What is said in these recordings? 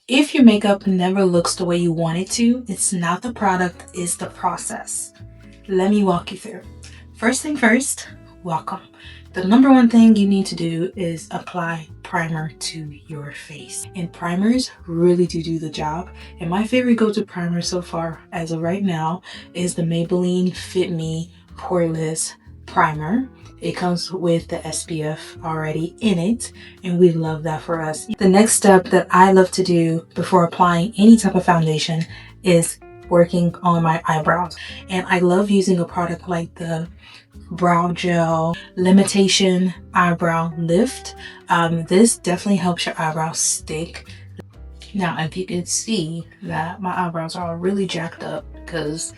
If your makeup never looks the way you want it to, it's not the product, it's the process. Let me walk you through. First thing first, welcome. The number one thing you need to do is apply primer to your face. And primers really do the job. And my favorite go-to primer so far, as of right now, is the Maybelline Fit Me Poreless Primer. It comes with the SPF already in it, and we love that for us. The next step that I love to do before applying any type of foundation is working on my eyebrows. And I love using a product like the Brow Gel Limitation Eyebrow Lift. This definitely helps your eyebrows stick. Now, if you can see that my eyebrows are all really jacked up, because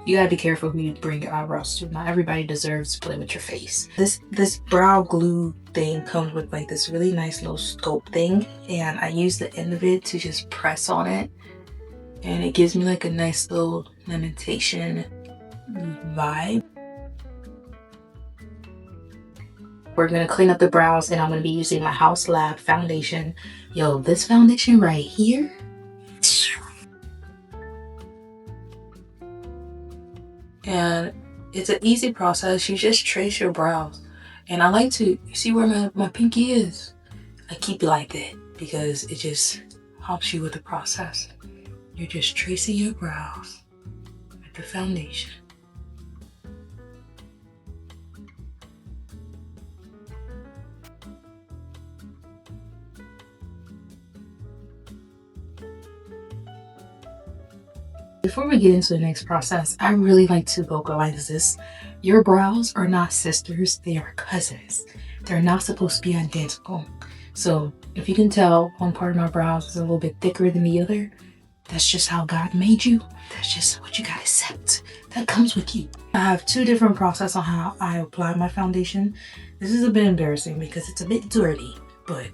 you gotta be careful who you bring your eyebrows to. Not everybody deserves to play with your face. This brow glue thing comes with like this really nice little scope thing, and I use the end of it to just press on it, and it gives me like a nice little limitation vibe. We're gonna clean up the brows, and I'm gonna be using my House Lab foundation. Yo, this foundation right here, and it's an easy process. You just trace your brows, and I like to, you see where my pinky is? I keep it like that because it just helps you with the process. You're just tracing your brows with the foundation. Before we get into the next process, I really like to vocalize this. Your brows are not sisters, they are cousins. They're not supposed to be identical. So if you can tell one part of my brows is a little bit thicker than the other, that's just how God made you. That's just what you gotta accept. That comes with you. I have two different processes on how I apply my foundation. This is a bit embarrassing because it's a bit dirty, but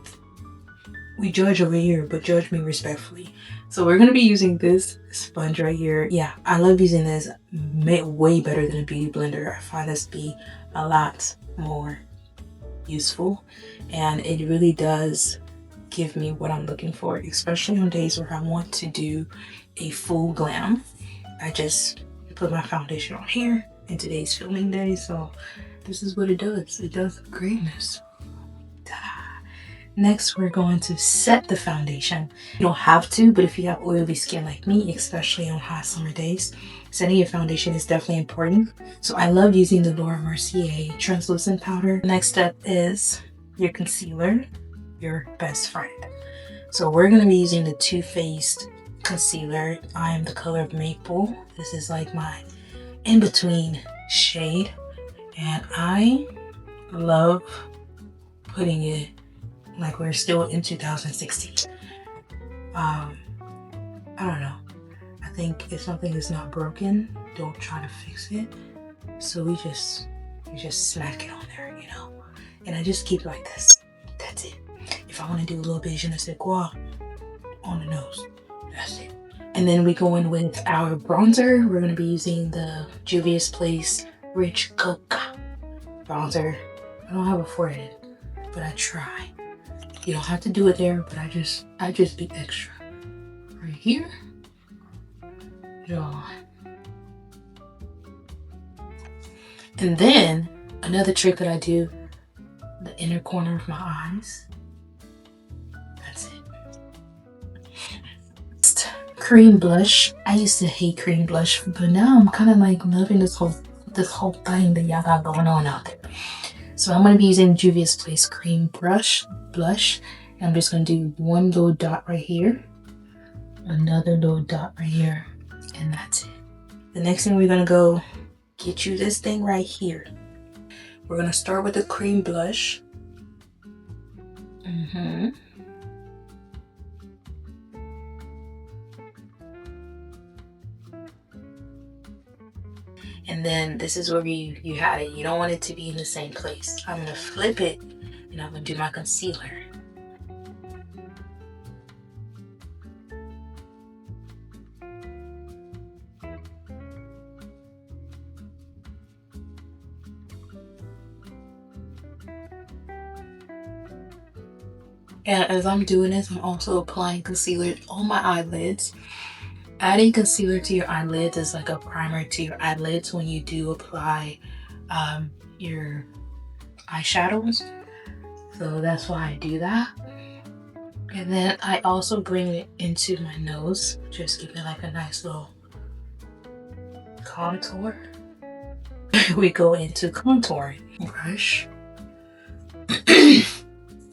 we judge over here, but judge me respectfully. So we're gonna be using this sponge right here. Yeah, I love using this way better than a beauty blender. I find this to be a lot more useful, and it really does give me what I'm looking for, especially on days where I want to do a full glam. I just put my foundation on here in today's filming day, so this is what it does. It does greatness. Next, we're going to set the foundation. You don't have to, but if you have oily skin like me, especially on hot summer days, setting your foundation is definitely important. So I love using the Laura Mercier translucent powder. Next step is your concealer, your best friend. So we're going to be using the Too Faced concealer. I am the color of Maple. This is like my in-between shade, and I love putting it like we're still in 2016. I don't know. I think if something is not broken, don't try to fix it. So we just smack it on there, you know? And I just keep it like this. That's it. If I want to do a little bit je ne sais quoi on the nose, that's it. And then we go in with our bronzer. We're going to be using the Juvia's Place Rich Coca bronzer. I don't have a forehead, but I try. You don't have to do it there, but I just be extra. Right here. Yawn. And then another trick that I do, the inner corner of my eyes. That's it. Cream blush. I used to hate cream blush, but now I'm kind of like loving this whole thing that y'all got going on out there. So I'm going to be using Juvia's Place Cream Blush. I'm just going to do one little dot right here, another little dot right here, and that's it. The next thing we're going to go get you this thing right here. We're going to start with the cream blush. And then this is where you had it. You don't want it to be in the same place. I'm going to flip it, and I'm going to do my concealer. And as I'm doing this, I'm also applying concealer on my eyelids. Adding concealer to your eyelids is like a primer to your eyelids when you do apply your eyeshadows. So that's why I do that. And then I also bring it into my nose, just give it like a nice little contour. We go into contouring brush.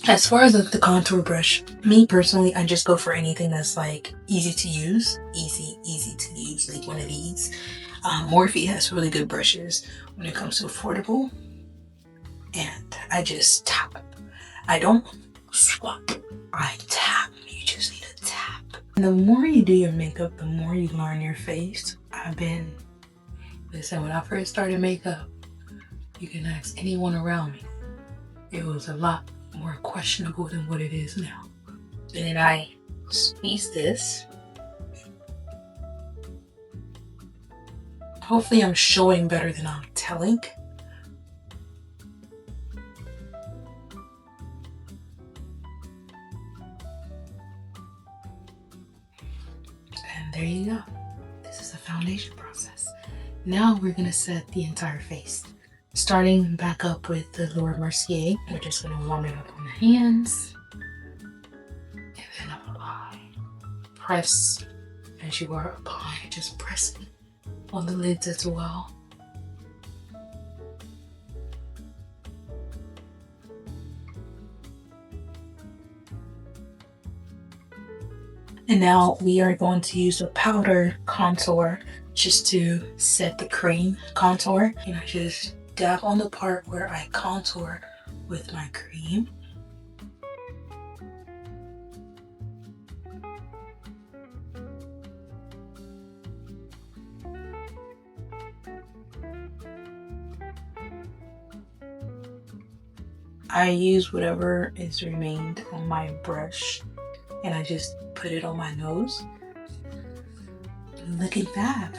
As far as the contour brush, me personally, I just go for anything that's like easy to use, easy to use, like one of these. Morphe has really good brushes when it comes to affordable, and I just tap. I don't swap, I tap. You just need to tap. And the more you do your makeup, the more you learn your face. Listen, when I first started makeup, you can ask anyone around me. It was a lot more questionable than what it is now. And then I squeeze this. Hopefully I'm showing better than I'm telling. And there you go. This is the foundation process. Now we're gonna set the entire face. Starting back up with the Laura Mercier, we're just gonna warm it up on the hands. And then apply. Press as you are applying, just pressing on the lids as well. And now we are going to use a powder contour just to set the cream contour. And I just dab on the part where I contour with my cream. I use whatever is remained on my brush and I just put it on my nose. Looking fab.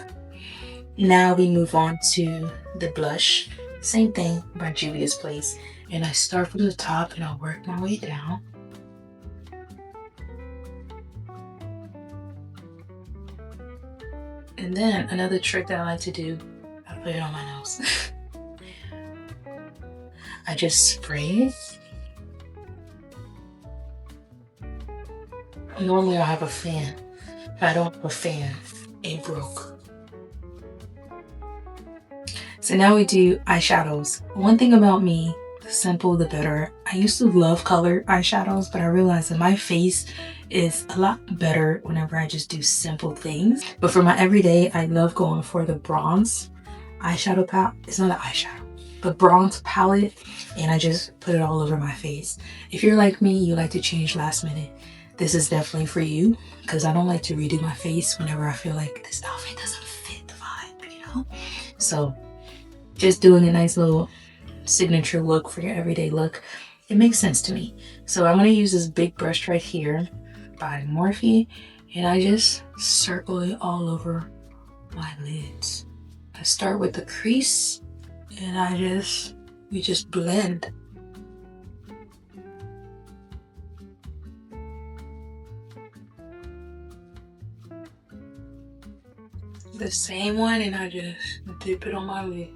Now we move on to the blush. Same thing by Juvia's Place. And I start from the top and I'll work my way down. And then another trick that I like to do, I put it on my nose. I just spray it. Normally I have a fan. If I don't have a fan, it broke. So now we do eyeshadows. One thing about me, the simple the better. I used to love colored eyeshadows, but I realized that my face is a lot better whenever I just do simple things. But for my everyday, I love going for the bronze eyeshadow palette. It's not an eyeshadow, but bronze palette, and I just put it all over my face. If you're like me, you like to change last minute, this is definitely for you, because I don't like to redo my face whenever I feel like this outfit doesn't fit the vibe, you know? So just doing a nice little signature look for your everyday look, it makes sense to me. So I'm going to use this big brush right here by Morphe, and I just circle it all over my lids. I start with the crease, and we just blend. The same one, and I just dip it on my lids.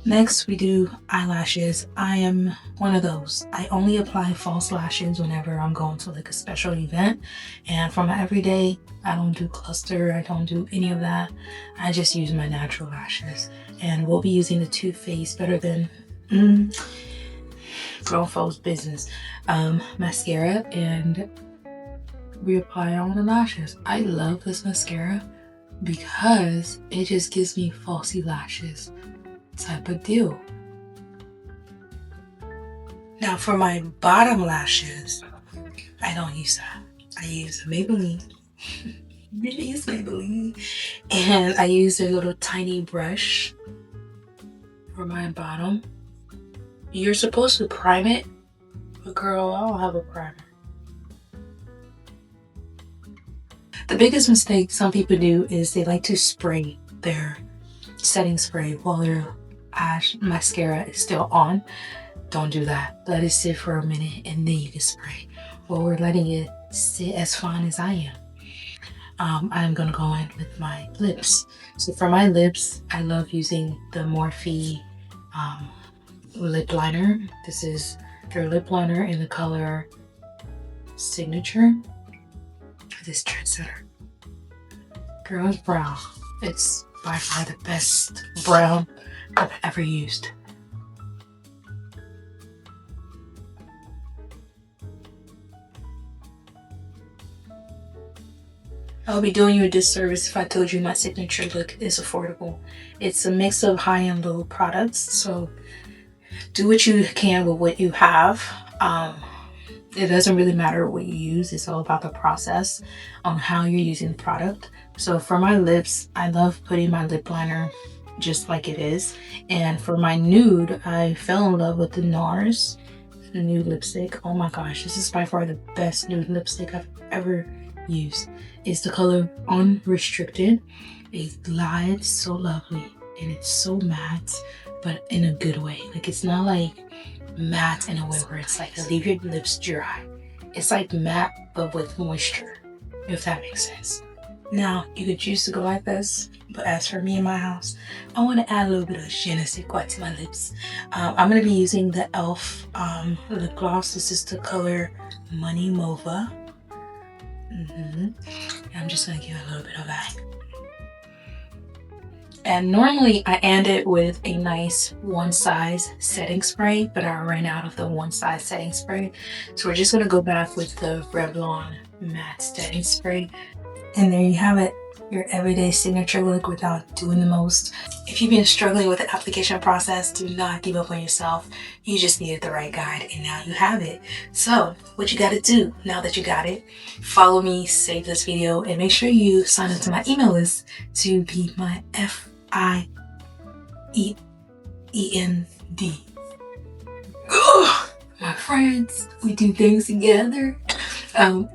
Next, we do eyelashes. I am one of those. I only apply false lashes whenever I'm going to like a special event. And for my everyday, I don't do cluster. I don't do any of that. I just use my natural lashes. And we'll be using the Too Faced Better Than Grown Folks Business mascara. And we apply on the lashes. I love this mascara because it just gives me falsy lashes type of deal. Now for my bottom lashes, I don't use that. I use Maybelline. And I use a little tiny brush. for my bottom. You're supposed to prime it, but girl, I don't have a primer. The biggest mistake some people do is they like to spray their setting spray while their mascara is still on. Don't do that. Let it sit for a minute and then you can spray. While we're letting it sit as fine as I am. I'm gonna go in with my lips. So for my lips, I love using the Morphe lip liner. This is their lip liner in the color Signature. This trendsetter. Girl, it's brown. It's by far the best brown I've ever used. I would be doing you a disservice if I told you my signature look is affordable. It's a mix of high and low products, so do what you can with what you have. It doesn't really matter what you use, it's all about the process on how you're using the product. So for my lips, I love putting my lip liner just like it is. And for my nude, I fell in love with the NARS nude lipstick. Oh my gosh, this is by far the best nude lipstick I've ever used. It's the color Unrestricted. It glides so lovely and it's so matte, but in a good way. Like it's not like matte in a way where it's like to leave your lips dry. It's like matte but with moisture, if that makes sense. Now you could choose to go like this, but as for me in my house, I want to add a little bit of je ne sais quoi to my lips. I'm going to be using the e.l.f. Lip gloss. This is the color Money Mova. I'm just going to give it a little bit of that. And normally I end it with a nice one size setting spray, but I ran out of the one size setting spray. So we're just gonna go back with the Revlon matte setting spray. And there you have it, your everyday signature look without doing the most. If you've been struggling with the application process, do not give up on yourself. You just needed the right guide and now you have it. So what you gotta do now that you got it, follow me, save this video, and make sure you sign up to my email list to be my FIEND. My friends, we do things together.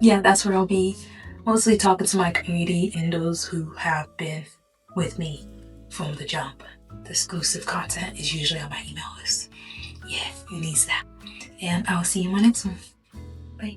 Yeah, that's where I'll be mostly talking to my community and those who have been with me from the jump. The exclusive content is usually on my email list. Yeah, you need that. And I'll see you in my next one. Bye.